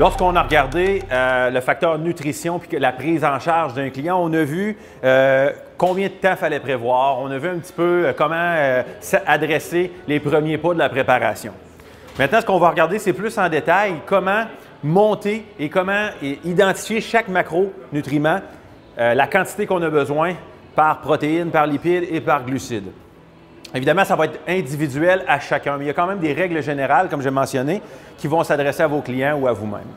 Lorsqu'on a regardé le facteur nutrition puis la prise en charge d'un client, on a vu combien de temps il fallait prévoir. On a vu un petit peu comment adresser les premiers pas de la préparation. Maintenant, ce qu'on va regarder, c'est plus en détail comment monter et comment identifier chaque macronutriment, la quantité qu'on a besoin par protéines, par lipides et par glucides. Évidemment, ça va être individuel à chacun, mais il y a quand même des règles générales, comme j'ai mentionné, qui vont s'adresser à vos clients ou à vous-même.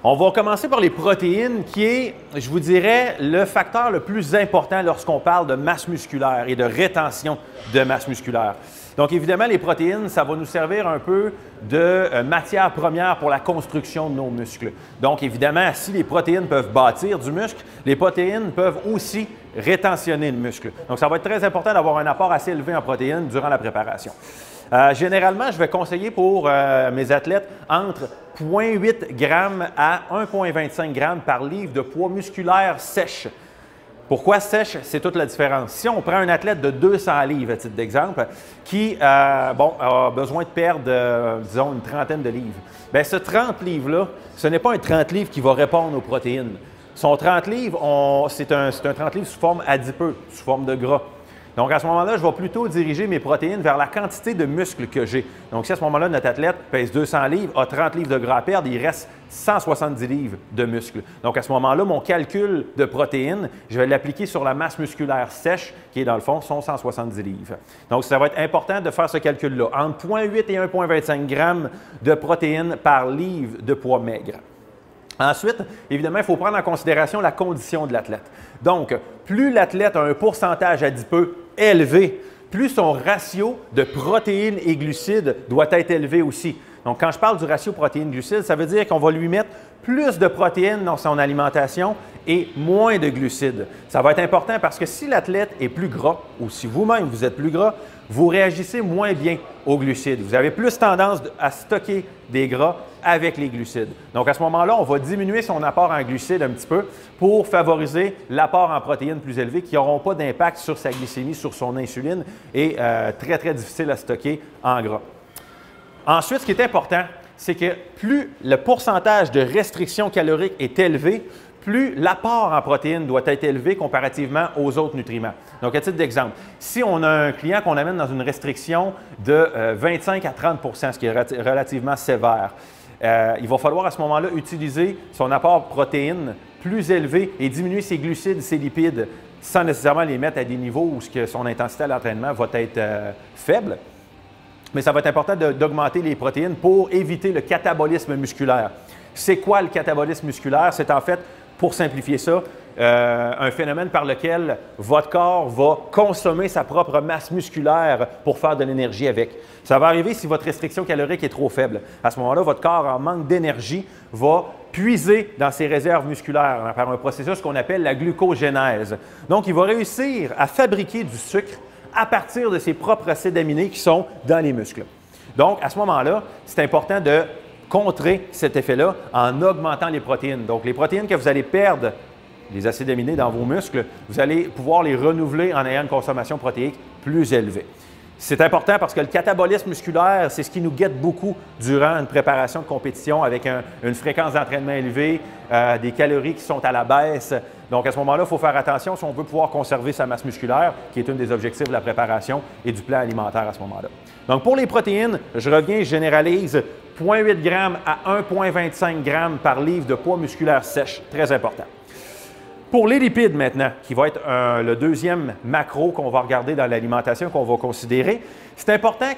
On va commencer par les protéines, qui est, je vous dirais, le facteur le plus important lorsqu'on parle de masse musculaire et de rétention de masse musculaire. Donc, évidemment, les protéines, ça va nous servir un peu de matière première pour la construction de nos muscles. Donc, évidemment, si les protéines peuvent bâtir du muscle, les protéines peuvent aussi rétentionner le muscle. Donc, ça va être très important d'avoir un apport assez élevé en protéines durant la préparation. Généralement, je vais conseiller pour mes athlètes entre 0,8 g à 1,25 g par livre de poids musculaire sèche. Pourquoi sèche? C'est toute la différence. Si on prend un athlète de 200 livres, à titre d'exemple, qui a besoin de perdre, disons, une trentaine de livres, bien, ce 30 livres-là, ce n'est pas un 30 livres qui va répondre aux protéines. Son 30 livres, c'est un 30 livres sous forme adipeux, sous forme de gras. Donc, à ce moment-là, je vais plutôt diriger mes protéines vers la quantité de muscles que j'ai. Donc, si à ce moment-là, notre athlète pèse 200 livres, a 30 livres de gras à perdre, il reste 170 livres de muscles. Donc, à ce moment-là, mon calcul de protéines, je vais l'appliquer sur la masse musculaire sèche, qui est dans le fond, son 170 livres. Donc, ça va être important de faire ce calcul-là. Entre 0,8 et 1,25 g de protéines par livre de poids maigre. Ensuite, évidemment, il faut prendre en considération la condition de l'athlète. Donc, plus l'athlète a un pourcentage adipeux élevé, plus son ratio de protéines et glucides doit être élevé aussi. Donc, quand je parle du ratio protéines-glucides, ça veut dire qu'on va lui mettre plus de protéines dans son alimentation et moins de glucides. Ça va être important parce que si l'athlète est plus gras ou si vous-même vous êtes plus gras, vous réagissez moins bien aux glucides. Vous avez plus tendance à stocker des gras avec les glucides. Donc, à ce moment-là, on va diminuer son apport en glucides un petit peu pour favoriser l'apport en protéines plus élevé qui n'auront pas d'impact sur sa glycémie, sur son insuline et très, très difficile à stocker en gras. Ensuite, ce qui est important, c'est que plus le pourcentage de restriction calorique est élevé, plus l'apport en protéines doit être élevé comparativement aux autres nutriments. Donc, à titre d'exemple, si on a un client qu'on amène dans une restriction de 25 à 30 ce qui est relativement sévère, il va falloir à ce moment-là utiliser son apport protéines plus élevé et diminuer ses glucides, ses lipides, sans nécessairement les mettre à des niveaux où son intensité à l'entraînement va être faible. Mais ça va être important d'augmenter les protéines pour éviter le catabolisme musculaire. C'est quoi le catabolisme musculaire? C'est en fait, pour simplifier ça, un phénomène par lequel votre corps va consommer sa propre masse musculaire pour faire de l'énergie avec. Ça va arriver si votre restriction calorique est trop faible. À ce moment-là, votre corps, en manque d'énergie, va puiser dans ses réserves musculaires par un processus qu'on appelle la glucogénèse. Donc, il va réussir à fabriquer du sucre à partir de ses propres acides aminés qui sont dans les muscles. Donc, à ce moment-là, c'est important de contrer cet effet-là en augmentant les protéines. Donc, les protéines que vous allez perdre, les acides aminés dans vos muscles, vous allez pouvoir les renouveler en ayant une consommation protéique plus élevée. C'est important parce que le catabolisme musculaire, c'est ce qui nous guette beaucoup durant une préparation de compétition avec une fréquence d'entraînement élevée, des calories qui sont à la baisse. Donc, à ce moment-là, il faut faire attention si on veut pouvoir conserver sa masse musculaire, qui est un des objectifs de la préparation et du plan alimentaire à ce moment-là. Donc, pour les protéines, je reviens, je généralise 0,8 g à 1,25 g par livre de poids musculaire sèche. Très important. Pour les lipides maintenant, qui va être le deuxième macro qu'on va regarder dans l'alimentation, qu'on va considérer, c'est important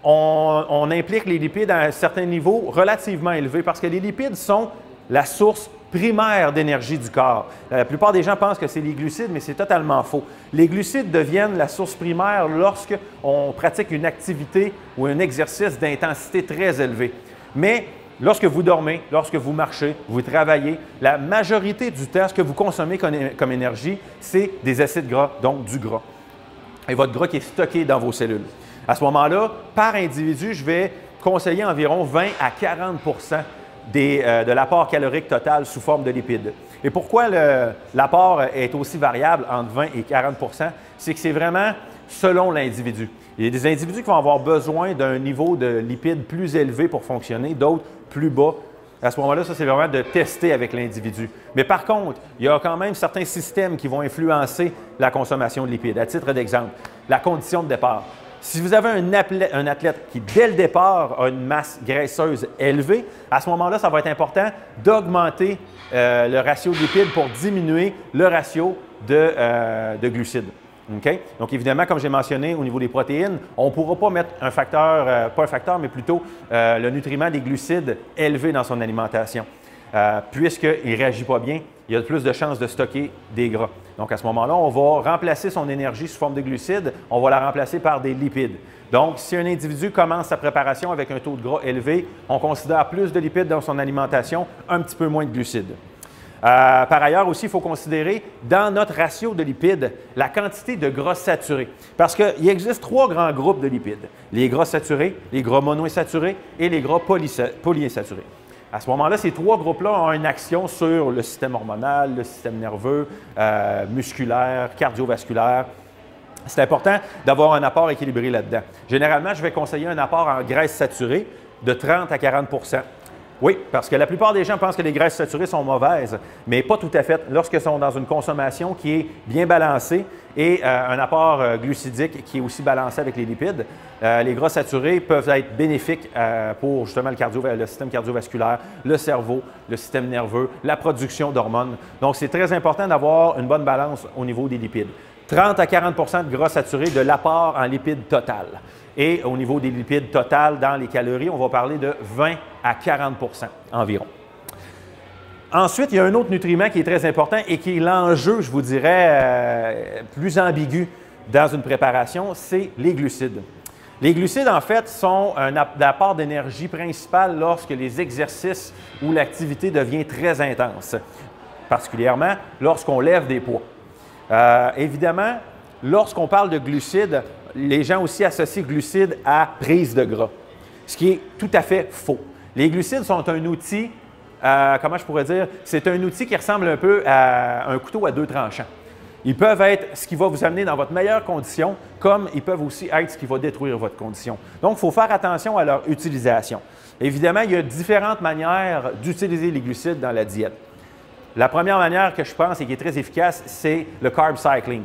qu'on implique les lipides à un certain niveau relativement élevé parce que les lipides sont la source primaire d'énergie du corps. La plupart des gens pensent que c'est les glucides, mais c'est totalement faux. Les glucides deviennent la source primaire lorsqu'on pratique une activité ou un exercice d'intensité très élevée. Mais lorsque vous dormez, lorsque vous marchez, vous travaillez, la majorité du temps, ce que vous consommez comme énergie, c'est des acides gras, donc du gras. Et votre gras qui est stocké dans vos cellules. À ce moment-là, par individu, je vais conseiller environ 20 à 40 de l'apport calorique total sous forme de lipides. Et pourquoi l'apport est aussi variable entre 20 et 40 c'est que c'est vraiment selon l'individu. Il y a des individus qui vont avoir besoin d'un niveau de lipides plus élevé pour fonctionner, d'autres plus bas À ce moment-là, ça, c'est vraiment de tester avec l'individu. Mais par contre, il y a quand même certains systèmes qui vont influencer la consommation de lipides. À titre d'exemple, la condition de départ. Si vous avez un athlète qui, dès le départ, a une masse graisseuse élevée, à ce moment-là, ça va être important d'augmenter le ratio de lipides pour diminuer le ratio de glucides. Okay? Donc, évidemment, comme j'ai mentionné au niveau des protéines, on ne pourra pas mettre un facteur, pas un facteur, mais plutôt le nutriment des glucides élevé dans son alimentation. Puisqu'il ne réagit pas bien, il y a plus de chances de stocker des gras. Donc, à ce moment-là, on va remplacer son énergie sous forme de glucides, on va la remplacer par des lipides. Donc, si un individu commence sa préparation avec un taux de gras élevé, on considère plus de lipides dans son alimentation, un petit peu moins de glucides. Par ailleurs aussi, il faut considérer dans notre ratio de lipides la quantité de gras saturés. Parce qu'il existe 3 grands groupes de lipides. Les gras saturés, les gras monoinsaturés et les gras polyinsaturés. À ce moment-là, ces 3 groupes-là ont une action sur le système hormonal, le système nerveux, musculaire, cardiovasculaire. C'est important d'avoir un apport équilibré là-dedans. Généralement, je vais conseiller un apport en graisse saturée de 30 à 40 %. Oui, parce que la plupart des gens pensent que les graisses saturées sont mauvaises, mais pas tout à fait. Lorsqu'elles sont dans une consommation qui est bien balancée et un apport glucidique qui est aussi balancé avec les lipides, les gras saturés peuvent être bénéfiques pour justement le système cardiovasculaire, le cerveau, le système nerveux, la production d'hormones. Donc, c'est très important d'avoir une bonne balance au niveau des lipides. 30 à 40 % de gras saturés de l'apport en lipides total. Et au niveau des lipides total dans les calories, on va parler de 20 à 40 % environ. Ensuite, il y a un autre nutriment qui est très important et qui est l'enjeu, je vous dirais, plus ambigu dans une préparation, c'est les glucides. Les glucides, en fait, sont un apport d'énergie principal lorsque les exercices ou l'activité devient très intense, particulièrement lorsqu'on lève des poids. Évidemment, lorsqu'on parle de glucides, les gens aussi associent glucides à prise de gras, ce qui est tout à fait faux. Les glucides sont un outil, comment je pourrais dire, c'est un outil qui ressemble un peu à un couteau à 2 tranchants. Ils peuvent être ce qui va vous amener dans votre meilleure condition, comme ils peuvent aussi être ce qui va détruire votre condition. Donc, il faut faire attention à leur utilisation. Évidemment, il y a différentes manières d'utiliser les glucides dans la diète. La première manière que je pense et qui est très efficace, c'est le carb cycling.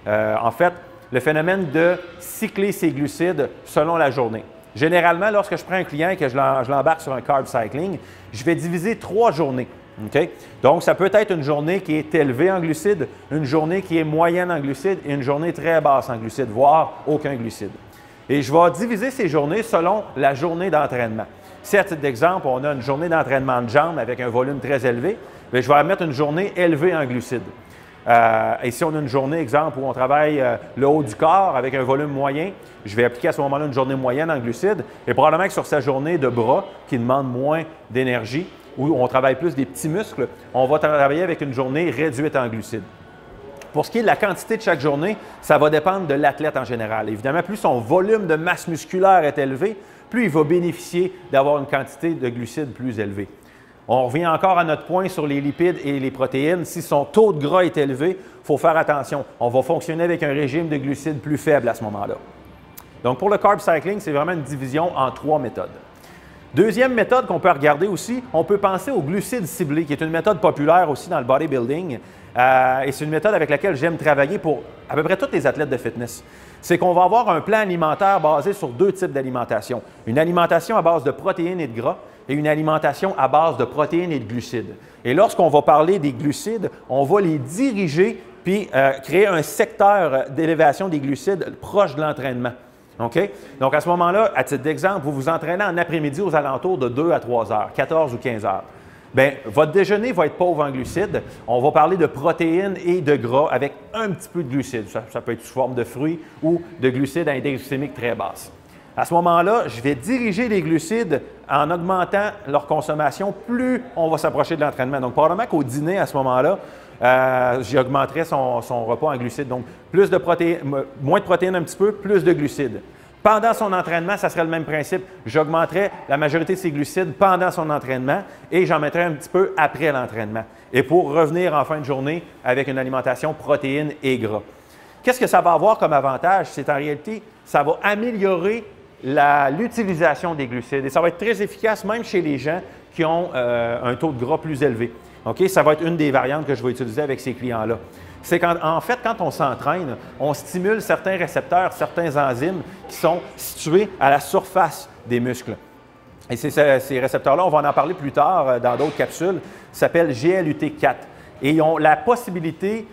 En fait, le phénomène de cycler ses glucides selon la journée. Généralement, lorsque je prends un client et que je l'embarque sur un carb cycling, je vais diviser 3 journées. Okay? Donc, ça peut être une journée qui est élevée en glucides, une journée qui est moyenne en glucides et une journée très basse en glucides, voire aucun glucide. Et je vais diviser ces journées selon la journée d'entraînement. Si, à titre d'exemple, on a une journée d'entraînement de jambes avec un volume très élevé, bien, je vais mettre une journée élevée en glucides. Et si on a une journée, exemple, où on travaille le haut du corps avec un volume moyen, je vais appliquer à ce moment-là une journée moyenne en glucides. Et probablement que sur sa journée de bras, qui demande moins d'énergie, où on travaille plus des petits muscles, on va travailler avec une journée réduite en glucides. Pour ce qui est de la quantité de chaque journée, ça va dépendre de l'athlète en général. Évidemment, plus son volume de masse musculaire est élevé, plus il va bénéficier d'avoir une quantité de glucides plus élevée. On revient encore à notre point sur les lipides et les protéines. Si son taux de gras est élevé, il faut faire attention. On va fonctionner avec un régime de glucides plus faible à ce moment-là. Donc, pour le carb cycling, c'est vraiment une division en 3 méthodes. Deuxième méthode qu'on peut regarder aussi, on peut penser aux glucides ciblés, qui est une méthode populaire aussi dans le bodybuilding. Et c'est une méthode avec laquelle j'aime travailler pour à peu près tous les athlètes de fitness. C'est qu'on va avoir un plan alimentaire basé sur 2 types d'alimentation. Une alimentation à base de protéines et de gras et une alimentation à base de protéines et de glucides. Et lorsqu'on va parler des glucides, on va les diriger puis créer un secteur d'élévation des glucides proche de l'entraînement. OK? Donc, à ce moment-là, à titre d'exemple, vous vous entraînez en après-midi aux alentours de 2 à 3 heures, 14 ou 15 heures. Bien, votre déjeuner va être pauvre en glucides. On va parler de protéines et de gras avec un petit peu de glucides. Ça peut être sous forme de fruits ou de glucides à index glycémique très basse. À ce moment-là, je vais diriger les glucides en augmentant leur consommation plus on va s'approcher de l'entraînement. Donc, probablement qu'au dîner, à ce moment-là, j'augmenterai son repas en glucides. Donc, plus de protéines, moins de protéines un petit peu, plus de glucides. Pendant son entraînement, ça serait le même principe. J'augmenterais la majorité de ses glucides pendant son entraînement et j'en mettrais un petit peu après l'entraînement. Et pour revenir en fin de journée avec une alimentation protéines et gras. Qu'est-ce que ça va avoir comme avantage? C'est en réalité, ça va améliorer l'utilisation des glucides. Et ça va être très efficace même chez les gens qui ont un taux de gras plus élevé. OK? Ça va être une des variantes que je vais utiliser avec ces clients-là. C'est qu'en fait, quand on s'entraîne, on stimule certains récepteurs, certains enzymes qui sont situés à la surface des muscles. Et ces récepteurs-là, on va en parler plus tard dans d'autres capsules, s'appellent GLUT4. Et ils ont la possibilité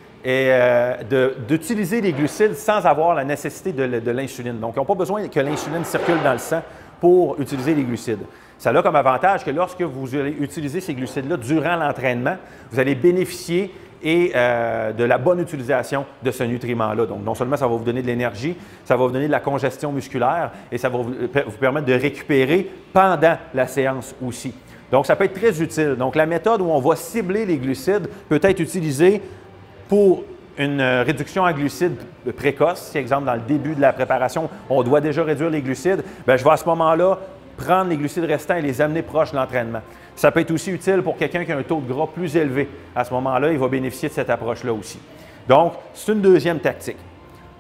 d'utiliser les glucides sans avoir la nécessité de l'insuline. Donc, ils n'ont pas besoin que l'insuline circule dans le sang pour utiliser les glucides. Ça a comme avantage que lorsque vous allez utiliser ces glucides-là durant l'entraînement, vous allez bénéficier de la bonne utilisation de ce nutriment-là. Donc, non seulement ça va vous donner de l'énergie, ça va vous donner de la congestion musculaire et ça va vous permettre de récupérer pendant la séance aussi. Donc, ça peut être très utile. Donc, la méthode où on va cibler les glucides peut être utilisée pour une réduction en glucides précoce. Si, exemple, dans le début de la préparation, on doit déjà réduire les glucides, bien, je vais à ce moment-là prendre les glucides restants et les amener proches de l'entraînement. Ça peut être aussi utile pour quelqu'un qui a un taux de gras plus élevé. À ce moment-là, il va bénéficier de cette approche-là aussi. Donc, c'est une deuxième tactique.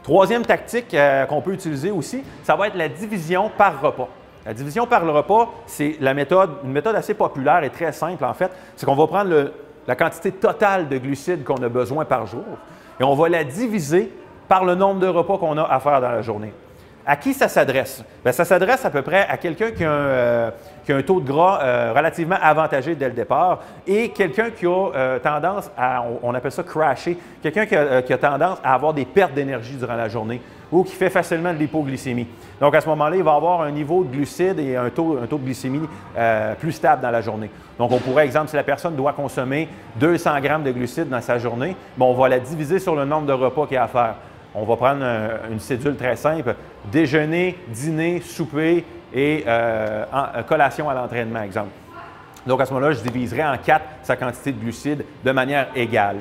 Troisième tactique qu'on peut utiliser aussi, ça va être la division par repas. La division par le repas, c'est une méthode assez populaire et très simple en fait. C'est qu'on va prendre la quantité totale de glucides qu'on a besoin par jour et on va la diviser par le nombre de repas qu'on a à faire dans la journée. À qui ça s'adresse? Bien, ça s'adresse à peu près à quelqu'un qui a un taux de gras relativement avantagé dès le départ et quelqu'un qui a tendance à, on appelle ça crasher, quelqu'un qui a tendance à avoir des pertes d'énergie durant la journée ou qui fait facilement de l'hypoglycémie. Donc, à ce moment-là, il va avoir un niveau de glucides et un taux de glycémie plus stable dans la journée. Donc, on pourrait, exemple, si la personne doit consommer 200 grammes de glucides dans sa journée, bien, on va la diviser sur le nombre de repas qu'il y a à faire. On va prendre une cédule très simple, déjeuner, dîner, souper et collation à l'entraînement, exemple. Donc, à ce moment-là, je diviserai en 4 sa quantité de glucides de manière égale.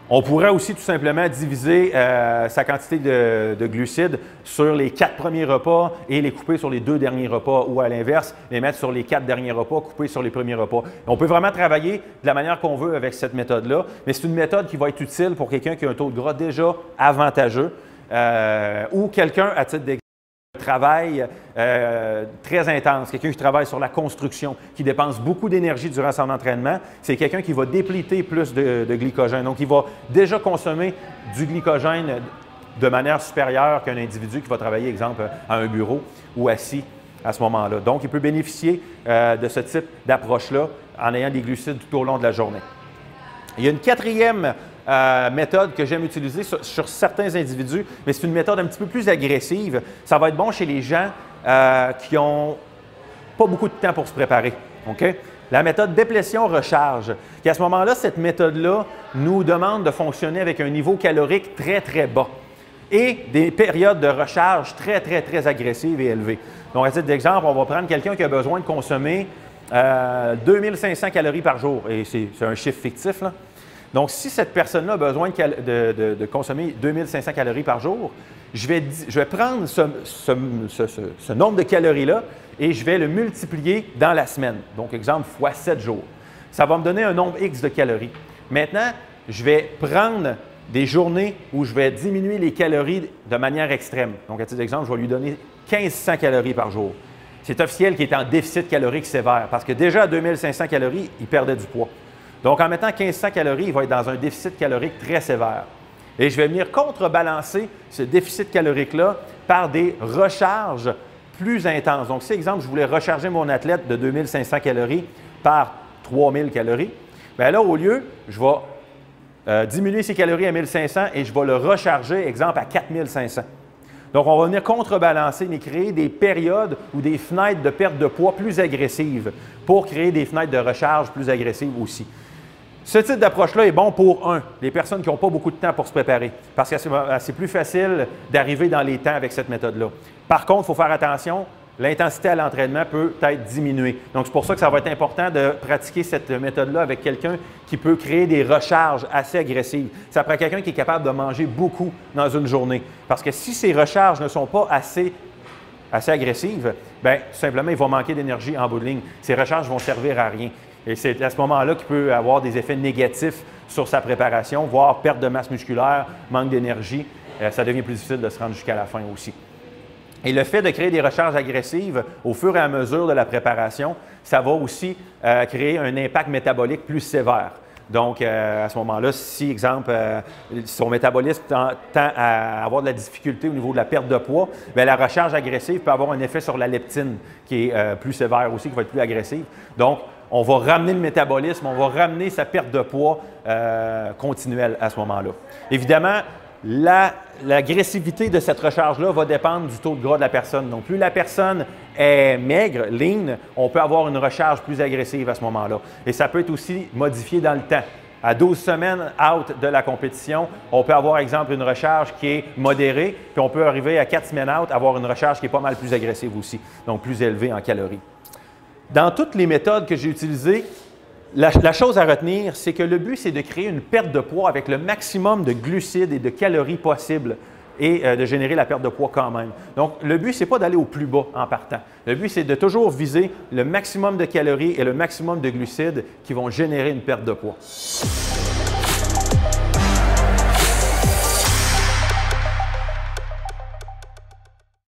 On pourrait aussi tout simplement diviser sa quantité de glucides sur les 4 premiers repas et les couper sur les 2 derniers repas ou à l'inverse, les mettre sur les 4 derniers repas, couper sur les premiers repas. On peut vraiment travailler de la manière qu'on veut avec cette méthode-là, mais c'est une méthode qui va être utile pour quelqu'un qui a un taux de gras déjà avantageux ou quelqu'un à titre d'exemple travail très intense, quelqu'un qui travaille sur la construction, qui dépense beaucoup d'énergie durant son entraînement, c'est quelqu'un qui va dépliter plus de glycogène. Donc, il va déjà consommer du glycogène de manière supérieure qu'un individu qui va travailler, exemple, à un bureau ou assis à ce moment-là. Donc, il peut bénéficier de ce type d'approche-là en ayant des glucides tout au long de la journée. Il y a une quatrième méthode que j'aime utiliser sur certains individus, mais c'est une méthode un petit peu plus agressive. Ça va être bon chez les gens qui n'ont pas beaucoup de temps pour se préparer. Okay? La méthode déplétion-recharge, qui à ce moment-là, cette méthode-là nous demande de fonctionner avec un niveau calorique très, très bas et des périodes de recharge très, très, très agressives et élevées. Donc, à titre d'exemple, on va prendre quelqu'un qui a besoin de consommer 2500 calories par jour, et c'est un chiffre fictif, là. Donc, si cette personne-là a besoin de consommer 2500 calories par jour, je vais prendre ce nombre de calories-là et je vais le multiplier dans la semaine. Donc, exemple, fois 7 jours. Ça va me donner un nombre X de calories. Maintenant, je vais prendre des journées où je vais diminuer les calories de manière extrême. Donc, à titre d'exemple, je vais lui donner 1500 calories par jour. C'est officiel qu'il est en déficit calorique sévère parce que déjà à 2500 calories, il perdait du poids. Donc, en mettant 1500 calories, il va être dans un déficit calorique très sévère. Et je vais venir contrebalancer ce déficit calorique-là par des recharges plus intenses. Donc, si, exemple, je voulais recharger mon athlète de 2500 calories par 3000 calories, bien là, au lieu, je vais diminuer ses calories à 1500 et je vais le recharger, exemple, à 4500. Donc, on va venir contrebalancer, mais créer des périodes ou des fenêtres de perte de poids plus agressives pour créer des fenêtres de recharge plus agressives aussi. Ce type d'approche-là est bon pour, les personnes qui n'ont pas beaucoup de temps pour se préparer, parce que c'est plus facile d'arriver dans les temps avec cette méthode-là. Par contre, il faut faire attention, l'intensité à l'entraînement peut être diminuée. Donc, c'est pour ça que ça va être important de pratiquer cette méthode-là avec quelqu'un qui peut créer des recharges assez agressives. Ça prend quelqu'un qui est capable de manger beaucoup dans une journée. Parce que si ces recharges ne sont pas assez agressives, bien, tout simplement, il va manquer d'énergie en bout de ligne. Ces recharges vont servir à rien. Et c'est à ce moment-là qu'il peut avoir des effets négatifs sur sa préparation, voire perte de masse musculaire, manque d'énergie. Ça devient plus difficile de se rendre jusqu'à la fin aussi. Et le fait de créer des recharges agressives au fur et à mesure de la préparation, ça va aussi créer un impact métabolique plus sévère. Donc, à ce moment-là, si, exemple, son métabolisme tend à avoir de la difficulté au niveau de la perte de poids, bien, la recharge agressive peut avoir un effet sur la leptine qui est plus sévère aussi, qui va être plus agressive. Donc, on va ramener le métabolisme, on va ramener sa perte de poids continuelle à ce moment-là. Évidemment, l'agressivité de cette recharge-là va dépendre du taux de gras de la personne. Donc, plus la personne est maigre, lean, on peut avoir une recharge plus agressive à ce moment-là. Et ça peut être aussi modifié dans le temps. À 12 semaines out de la compétition, on peut avoir, exemple, une recharge qui est modérée, puis on peut arriver à 4 semaines out, avoir une recharge qui est pas mal plus agressive aussi, donc plus élevée en calories. Dans toutes les méthodes que j'ai utilisées, la chose à retenir, c'est que le but, c'est de créer une perte de poids avec le maximum de glucides et de calories possibles et de générer la perte de poids quand même. Donc, le but, ce n'est pas d'aller au plus bas en partant. Le but, c'est de toujours viser le maximum de calories et le maximum de glucides qui vont générer une perte de poids.